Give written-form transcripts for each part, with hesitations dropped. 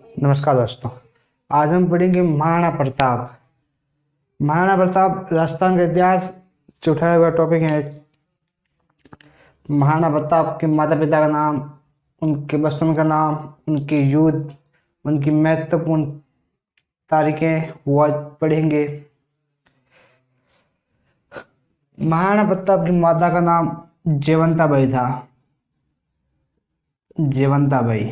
नमस्कार दोस्तों। आज हम पढ़ेंगे महाराणा प्रताप। महाराणा प्रताप राजस्थान का इतिहास से उठाया हुआ टॉपिक है। महाराणा प्रताप के माता पिता का नाम, उनके बचपन का नाम, उनके युद्ध, उनकी महत्वपूर्ण तारीखें वो आज पढ़ेंगे। महाराणा प्रताप की माता का नाम जयवंताबाई था। जयवंताबाई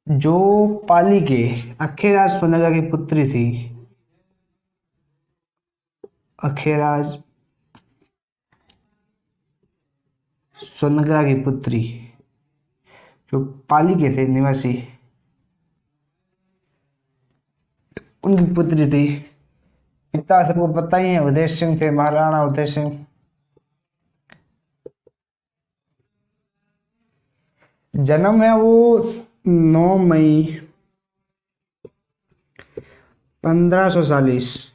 जो पाली के अखेराज सोनगा की पुत्री थी। अखेराज सोनगा की पुत्री जो पाली के थे निवासी, उनकी पुत्री थी। पिता सबको पता ही है, उदय सिंह थे, महाराणा उदय सिंह। जन्म है वो 9 मई 1540।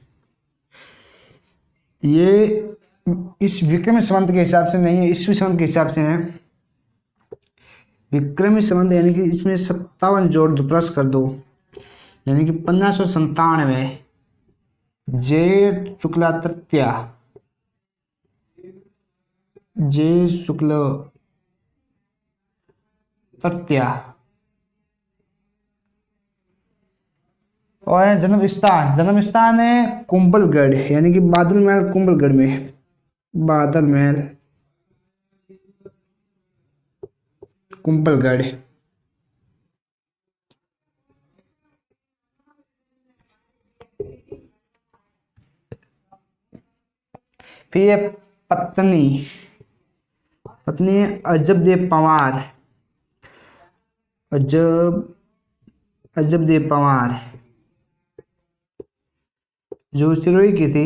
ये इस विक्रमी संवत के हिसाब से नहीं है, ईस्वी संवत के हिसाब से है। विक्रमी संवत यानी कि इसमें 57 जोड़ दो, प्लस कर दो, यानी कि 1597। जेठ शुक्ला तृतीया, जेठ शुक्ल तृतीया। और जन्म स्थान है कुंभलगढ़, यानी कि बादल महल कुंभलगढ़ में। बादल महल कुंभलगढ़। फिर ये पत्नी अजब देव पंवार। अजब देव पंवार जो सिरोही की थी।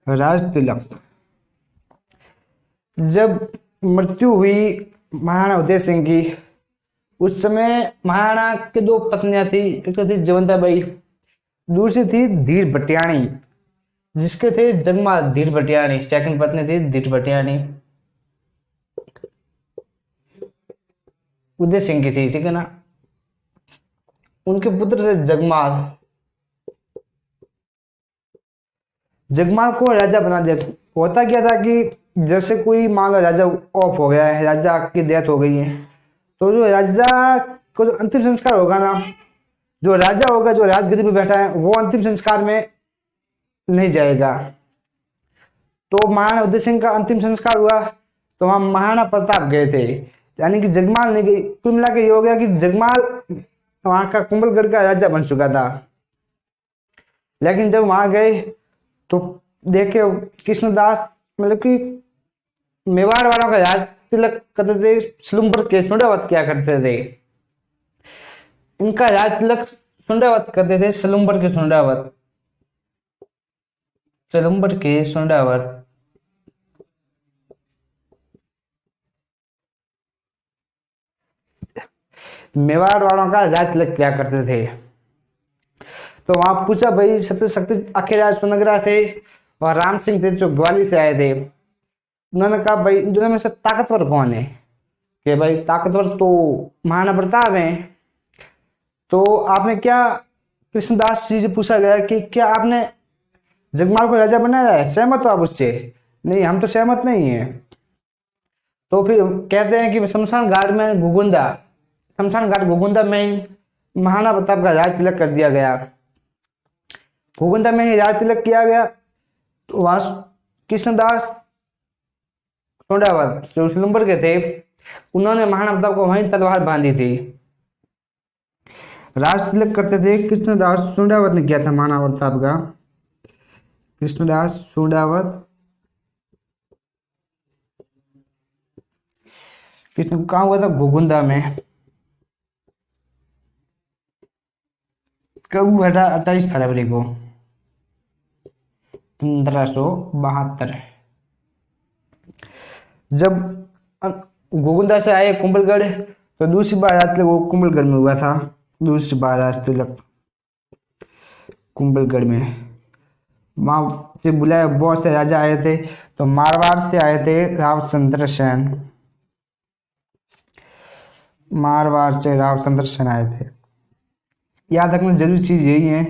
राज तिलक। जब मृत्यु हुई महाराणा उदय सिंह की, उस समय महाराणा के 2 पत्नियां थी। एक तो थी जयवंताबाई, दूसरी थी धीर भटियाणी, जिसके थे जगमाल धीर भटियाणी। सेकंड पत्नी थी धीर भटियाणी, उदय सिंह की थी, ठीक है ना। उनके पुत्र थे जगमाल। जगमाल को राजा बना दिया। होता क्या था कि जैसे कोई मान लो राजा ऑफ हो गया है, राजा की डेथ हो गई है, तो जो राजा को जो अंतिम संस्कार होगा ना, जो राजा होगा, जो राजगद्दी पे बैठा है, वो अंतिम संस्कार में नहीं जाएगा। तो महाराणा उदय सिंह का अंतिम संस्कार हुआ तो वहां महाराणा प्रताप गए थे, यानी कि जगमाल नहीं गई। कुल मिला के ये हो गया कि जगमाल वहां का कुंभलगढ़ का राजा बन चुका था। लेकिन जब वहां गए तो देखे कृष्णदास, मतलब कि मेवाड़ वालों का राज तिलक करते थे, सलुम्बर के सुंडावत क्या करते थे। इनका राज तिलक सुंडावत करते थे, सलुम्बर के सुंडावत, सलुम्बर के सुंडावत। मेवाड़ वालों का राज तिलक क्या करते थे। तो वहां पूछा, भाई सबसे शक्ति अखेराज सुनगरा थे और राम सिंह थे जो ग्वालियर से आए थे। उन्होंने कहा, भाई इन दोनों में से ताकतवर कौन है? कि भाई ताकतवर तो महाराणा प्रताप है। तो आपने क्या, कृष्णदास जी से पूछा गया कि क्या आपने जगमाल को राजा बनाया है, सहमत हो आप उससे? नहीं, हम तो सहमत नहीं है। तो फिर कहते हैं कि शमशान घाट में घुगुंदा में ही महाराणा प्रताप का राज तिलक कर दिया गया। घुगुंदा में ही राज तिलक किया गया। तो वहां कृष्णदास सोंडावत जो सलुम्बर के थे, उन्होंने महाराणा प्रताप को वहीं तलवार बांधी थी। राज तिलक करते थे कृष्णदास सोंडावत ने किया था महाराणा प्रताप का। कृष्णदास सोंडावत कृष्ण कहाँ हुआ था? घुगुंदा में। कब हुआ था? 28 फरवरी को 1572। जब घुगुंदा से आए कुंभलगढ़, तो दूसरी बार राज तिलक वो कुंभलगढ़ में हुआ था। दूसरी बार राज तिलक कुंभलगढ़ में। वहां से बुलाया, बहुत से राजा आए थे। तो मारवाड़ से आए थे रावचंद्र सेन, मारवाड़ से रावचंद्र सेन आए थे। याद रखना जरूरी चीज यही है,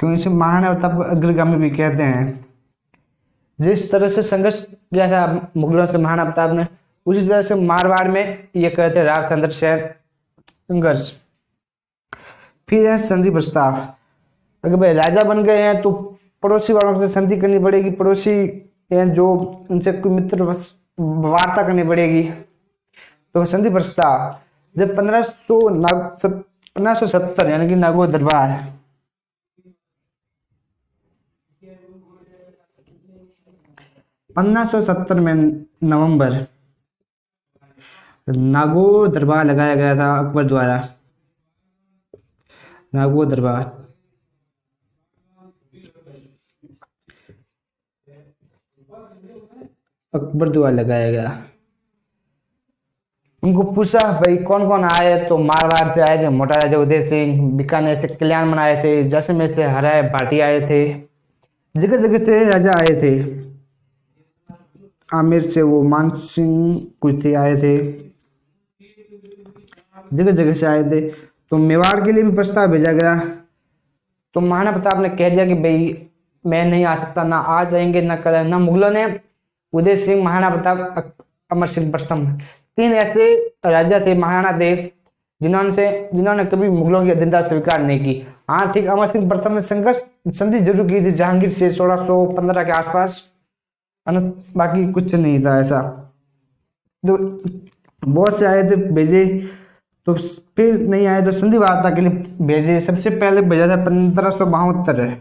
क्योंकि इसे महाराणा प्रताप को अग्रगामी भी कहते हैं। जिस तरह से संघर्ष किया था मुगलों से महाराणा प्रताप ने, उसी तरह से मारवाड़ में ये कहते रावचंद्र सेन संघर्ष। फिर है संधि प्रस्ताव। अगर भाई राजा बन गए हैं तो पड़ोसी वालों से संधि करनी पड़ेगी, पड़ोसी हैं जो उनसे कोई मित्र वार्ता करनी पड़ेगी। तो संधि प्रस्ताव जब 1570 यानी कि नागौर दरबार 1570 में नवंबर नागौर दरबार लगाया गया था अकबर द्वारा। नागौर दरबार अकबर द्वारा लगाया गया। उनको पूछा भाई कौन कौन आए, तो मारवाड़ से आए थे मोटा राजा उदय सिंह, बीकानेर से कल्याण मन आए थे, जैसलमेर से हराय भाटी आए थे, जगह जगह से राजा आए थे। आमेर से वो मान सिंह कुछ थे आए थे, जगह जगह से आए थे। तो मेवाड़ के लिए भी प्रस्ताव भेजा गया। तो महाराणा प्रताप ने कह दिया कि भाई मैं नहीं आ सकता, ना आज आएंगे ना कल। ना मुगलों ने उदय सिंह, महाराणा प्रताप, अमर सिंह प्रथम, 3 ऐसे राजा थे, महाराणा थे, जिन्होंने कभी मुगलों की अधीनता स्वीकार नहीं की। हाँ ठीक, अमर सिंह प्रथम ने संघर्ष संधि जरूर की थी जहांगीर से 1615 के आसपास, बाकी कुछ नहीं था ऐसा। तो बहुत से आए थे भेजे, तो फिर नहीं आए तो संधि वार्ता के लिए भेजे। सबसे पहले भेजा था 1572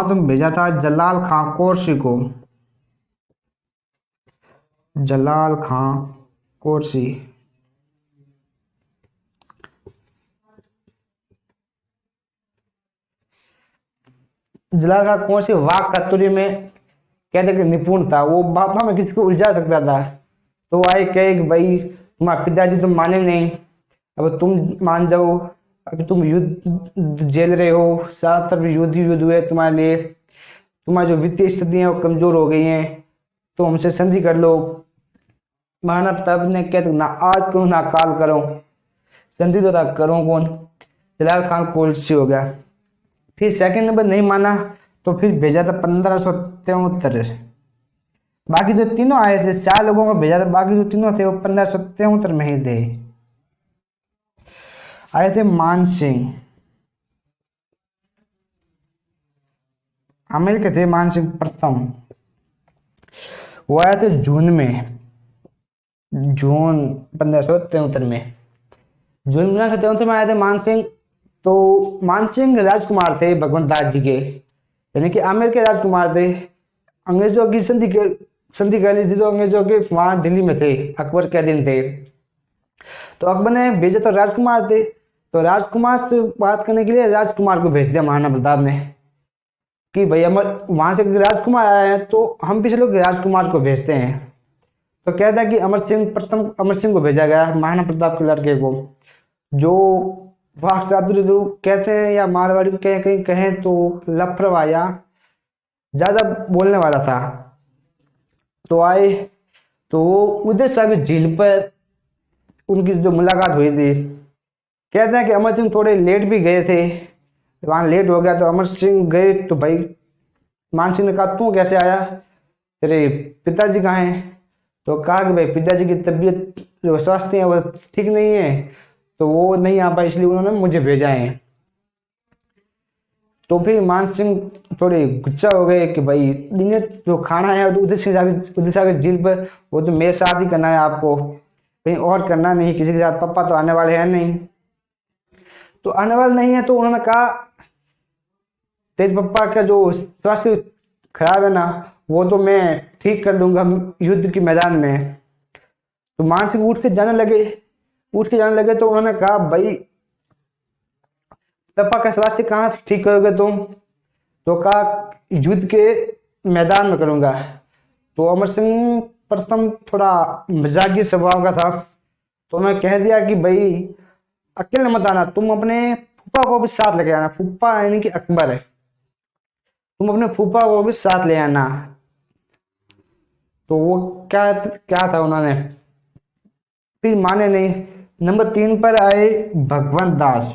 में भेजा था जलाल खां कोरसी को, जलाल खां कोरसी। जलाल खां कोरसी वाक चातुर्य में कहते कि निपुण था, वो बापा में किसी को उलझा सकता था। तो आए कहे कि भाई तुम्हारे पिताजी तुम माने नहीं, अब तुम मान जाओ, अभी तुम युद्ध झेल रहे हो, सात तरफ युद्ध हुए तुम्हारे लिए, तुम्हारी जो वित्तीय स्थिति है वो कमजोर हो गई है, तो हमसे संधि कर लो। महाराणा प्रताप ने कहते ना आज करो ना काल करो, संधि तो करो कौन, जलाल खान कोरसी हो गया। फिर सेकंड नंबर नहीं माना तो फिर भेजा था 1573। बाकी जो तीनों आए थे, 4 लोगों को भेजा था, बाकी जो तीनों थे वो 1573 में ही थे। आए थे मान सिंह, आमेर के थे मान सिंह प्रथम, वो आए थे जून 1573 में। जून 1573 में आए थे मान सिंह। तो मान सिंह राजकुमार थे भगवंत दास जी के, यानी कि आमेर के राजकुमार थे। अंग्रेजों की संधि कर ली थी, तो अंग्रेजों के वहां दिल्ली में थे, अकबर के अधीन थे। तो अकबर ने भेजे तो राजकुमार थे, तो राजकुमार से बात करने के लिए राजकुमार को भेज दिया महाराणा प्रताप ने कि भाई वहां से राजकुमार आए हैं तो हम भी चलो राजकुमार को भेजते हैं। तो कहता है कि अमर सिंह को भेजा गया, महाराणा प्रताप के लड़के को, जो वाक चातुर्य कहते हैं या मारवाड़ी में कहीं कहें तो लफड़वा या ज्यादा बोलने वाला था। तो आए तो उदय सागर झील पर उनकी जो मुलाकात हुई थी, कहते हैं कि अमर सिंह थोड़े लेट भी गए थे, वहां लेट हो गया। तो अमर सिंह गए तो भाई मान सिंह ने कहा तू कैसे आया, तेरे पिताजी कहाँ हैं? तो कहा कि भाई पिताजी की तबीयत जो स्वास्थ्य है वो ठीक नहीं है, तो वो नहीं आ पाए, इसलिए उन्होंने मुझे भेजा है। तो फिर मान सिंह थोड़े गुस्सा हो गए कि भाई दिन जो खाना है उधर सागर झील पर वो तो मेरे साथ ही करना है, आपको कहीं और करना नहीं, किसी के साथ। पापा तो आने वाले हैं नहीं, तो आने वाले नहीं है। तो उन्होंने कहा तेज पापा का जो स्वास्थ्य खराब है ना, वो तो मैं ठीक कर लूंगा युद्ध के मैदान में। तो मान सिंह उठ के जाने लगे। तो उन्होंने कहा भाई पापा का स्वास्थ्य कहाँ ठीक करोगे तुम? तो कहा युद्ध के मैदान में करूंगा। तो अमर सिंह प्रथम थोड़ा मजाकी स्वभाव का था, तो उन्होंने कह दिया कि भाई अकेले मत आना, तुम अपने फूफा को भी साथ लेके आना। फूफा यानी कि अकबर है, तुम अपने फूफा को भी साथ ले आना। तो वो क्या क्या था, उन्होंने फिर माने नहीं। नंबर 3 पर आए भगवंत दास।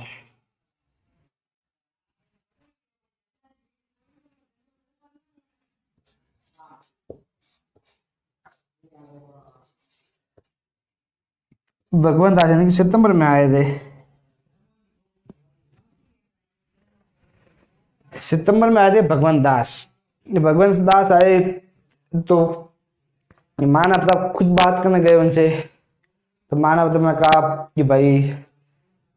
भगवंत दास यानी कि सितंबर में आए थे, सितंबर में आए थे भगवंत दास। भगवंत दास आए तो माना प्रताप खुद बात करने गए उनसे। तो माना प्रताप ने कहा कि भाई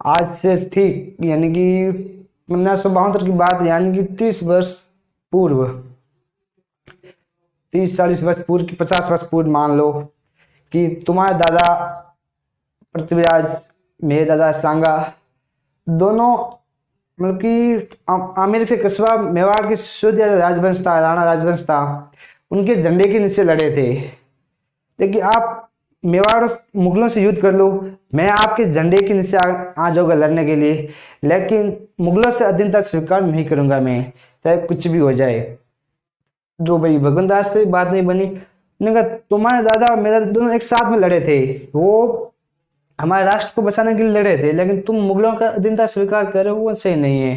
आज से ठीक यानी कि 1572 की बात, यानी कि 30 वर्ष पूर्व, 30-40 वर्ष पूर्व की 50 वर्ष पूर्व मान लो कि तुम्हारे दादा पृथ्वीराज, मेरे दादा सांगा, दोनों मतलब कि आमेर से कस्बा मेवाड़ के सिसोदिया राजवंश था, राणा राजवंश था, उनके झंडे के नीचे लड़े थे। देखिए आप मेवाड़ मुगलों से युद्ध कर लो, मैं आपके झंडे के नीचे आ जाऊंगा लड़ने के लिए, लेकिन मुगलों से अधीनता स्वीकार नहीं करूंगा मैं, चाहे कुछ भी हो जाए। तो भाई भगवंत दास से बात नहीं बनी। उन्होंने कहा तुम्हारे दादा और मेरा दोनों एक साथ में लड़े थे, वो हमारे राष्ट्र को बचाने के लिए लड़े थे, लेकिन तुम मुगलों का अधीनता स्वीकार कर रहे हो, वो सही नहीं है।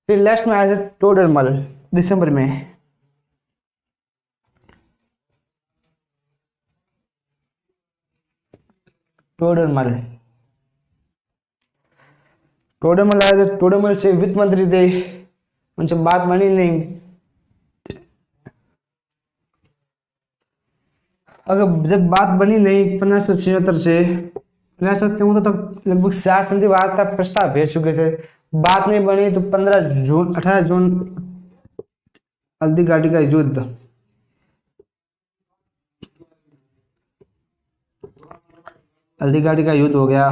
फिर लास्ट में आया था टोडरमल दिसंबर में। टोडरमल टोडरमल आए थे, टोडरमल से वित्त मंत्री थे, उनसे बात बनी नहीं। अगर जब बात बनी नहीं 1576 से 1573 तक लगभग 7 संधि वार्ता प्रस्ताव भेज चुके थे, बात नहीं बनी। तो 18 जून हल्दी घाटी का युद्ध, हल्दी घाटी का युद्ध हो गया,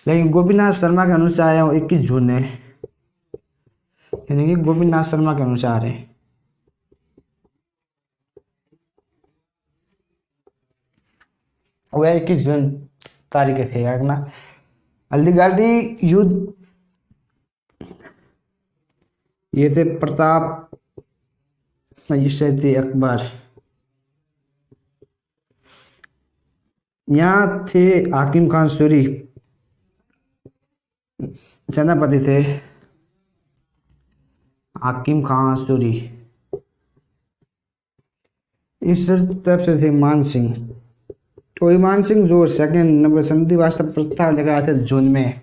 लेकिन गोपीनाथ शर्मा के अनुसार आया 21 जून है, यानी कि गोपीनाथ शर्मा के अनुसार है। वह 21 जून तारीख थे ना। हल्दी घाटी युद्ध ये थे प्रताप, जिससे थे अकबर, यहाँ थे हाकिम खान सूरी सेनापति थे, हाकिम खान सूरी। इस तरफ से थे मान सिंह, तो मान सिंह जो सेकंड नंबर संधि वास्तव प्रस्ताव लेकर आए थे जून में,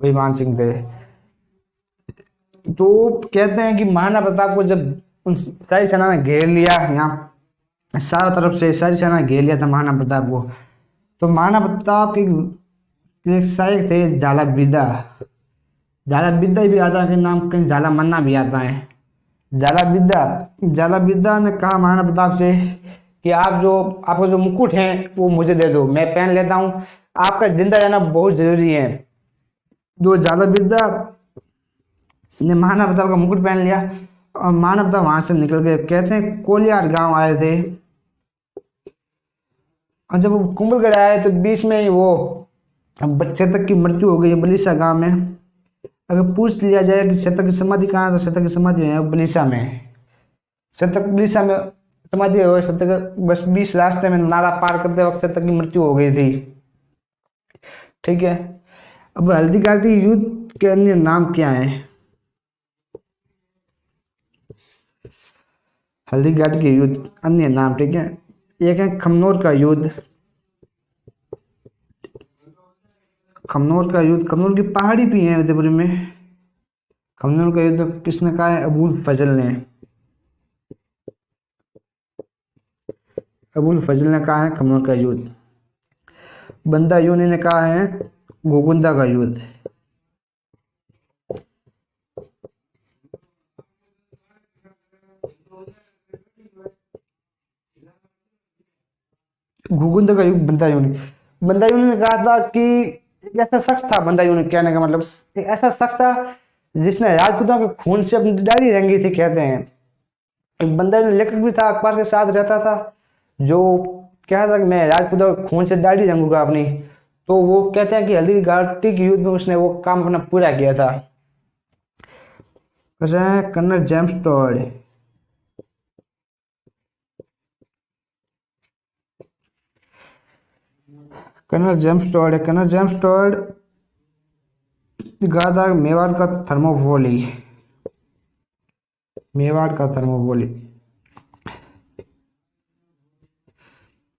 वही मान सिंह थे। तो कहते हैं कि महाराणा प्रताप को जब उन सारी सेना ने घेर लिया, यहाँ चारों तरफ से सारी सेना घेर लिया था महाराणा प्रताप को, तो महाराणा प्रताप के सहायक थे झाला बिद्दा। झाला बिद्दा भी आता है, नाम कहीं झाला मन्ना भी आता है। झाला बिद्दा ने कहा महाराणा प्रताप से कि आपका जो मुकुट है वो मुझे दे दो, मैं पहन लेता हूँ, आपका जिंदा रहना बहुत जरूरी है। जो झाला बिद्दा ने महाराणा प्रताप का मुकुट पहन लिया और महाराणा प्रताप वहां से निकल गए। कहते हैं कोलियार गांव आए थे, और जब वो कुंभलगढ़ आए तो बीच में ही वो शतक की मृत्यु हो गई बलिसा गांव में। अगर पूछ लिया जाए कि शतक की समाधि कहाँ है, तो शतक की समाधि है बलिसा में। शतक बलिसा में समाधि हो, शतक बस 20 रास्ते में नाला पार करते वक्त शतक की मृत्यु हो गई थी। ठीक है, अब हल्दी घाटी युद्ध के अन्य नाम क्या है? हल्दी घाटी के युद्ध अन्य नाम, ठीक है, एक है खमनोर का युद्ध। खमनोर की पहाड़ी भी है उदयपुर में। खमनोर का युद्ध किसने कहा है? अबुल फजल ने। अबुल फजल ने कहा है खमनोर का युद्ध। बंदा यूनी ने कहा है गोगुंदा का युद्ध। घुगुंद का युग बंदा यूनी ने कहा था कि एक ऐसा शख्स था, बंदा यूनी कहने का मतलब एक ऐसा शख्स था जिसने राजपूतों के खून से अपनी डायरी रंगी थी। कहते हैं एक बंदा यूनी लेखक भी था, अखबार के साथ रहता था, जो कहा था कि मैं राजपूत खून से दाढ़ी रंगूंगा अपनी, तो वो कहते हैं कि हल्दी घाटी के युद्ध में उसने वो काम अपना पूरा किया था। वैसे colonel James Tod, colonel James Tod कहा था मेवाड़ का थर्मोपोली, मेवाड़ का थर्मोपोली।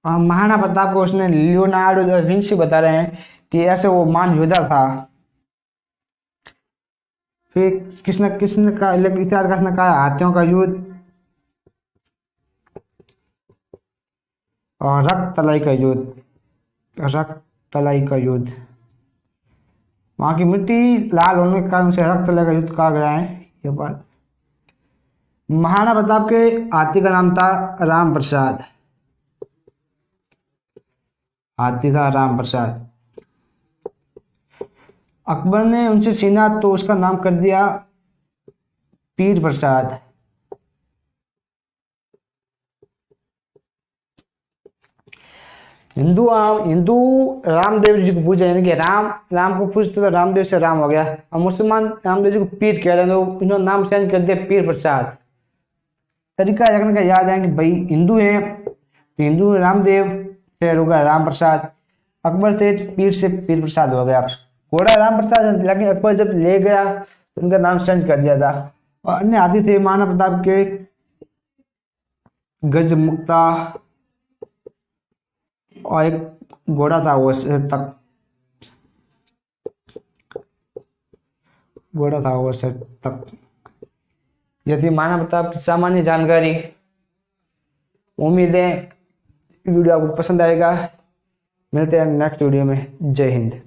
महाराणा प्रताप को उसने लियोनार्डो दा विंची बता रहे हैं कि ऐसे वो महान योद्धा था। फिर किसने किसने का इतिहासकार ने कहा हाथियों का युद्ध और रक्त तलाई का युद्ध, रक्त तलाई का युद्ध। वहां की मिट्टी लाल होने के कारण से रक्त तलाई का युद्ध कहा गया है ये बात। महाराणा प्रताप के हाथी का नाम था राम प्रसाद, हाथी था राम प्रसाद। अकबर ने उनसे छीना तो उसका नाम कर दिया पीर प्रसाद। हिंदू रामदेव जी को पूजा, यानी कि राम को पूजते तो रामदेव से राम हो गया, और मुसलमान रामदेव जी को पीर किया था तो उन्होंने नाम चेंज कर दिया पीर प्रसाद। तरीका रखने का याद है कि भाई हिंदू है तो हिंदू रामदेव से होगा राम प्रसाद, अकबर थे पीर से पीर प्रसाद हो गया। घोड़ा राम प्रसाद, लेकिन अकबर जब ले गया तो उनका नाम चेंज कर दिया था। और अन्य हाथी थे महाराणा प्रताप के गज मुक्ता, और एक घोड़ा था वो तक, घोड़ा था वो तक। यह थी महाराणा प्रताप की सामान्य जानकारी। उम्मीद है वीडियो आपको पसंद आएगा। मिलते हैं नेक्स्ट वीडियो में। जय हिंद।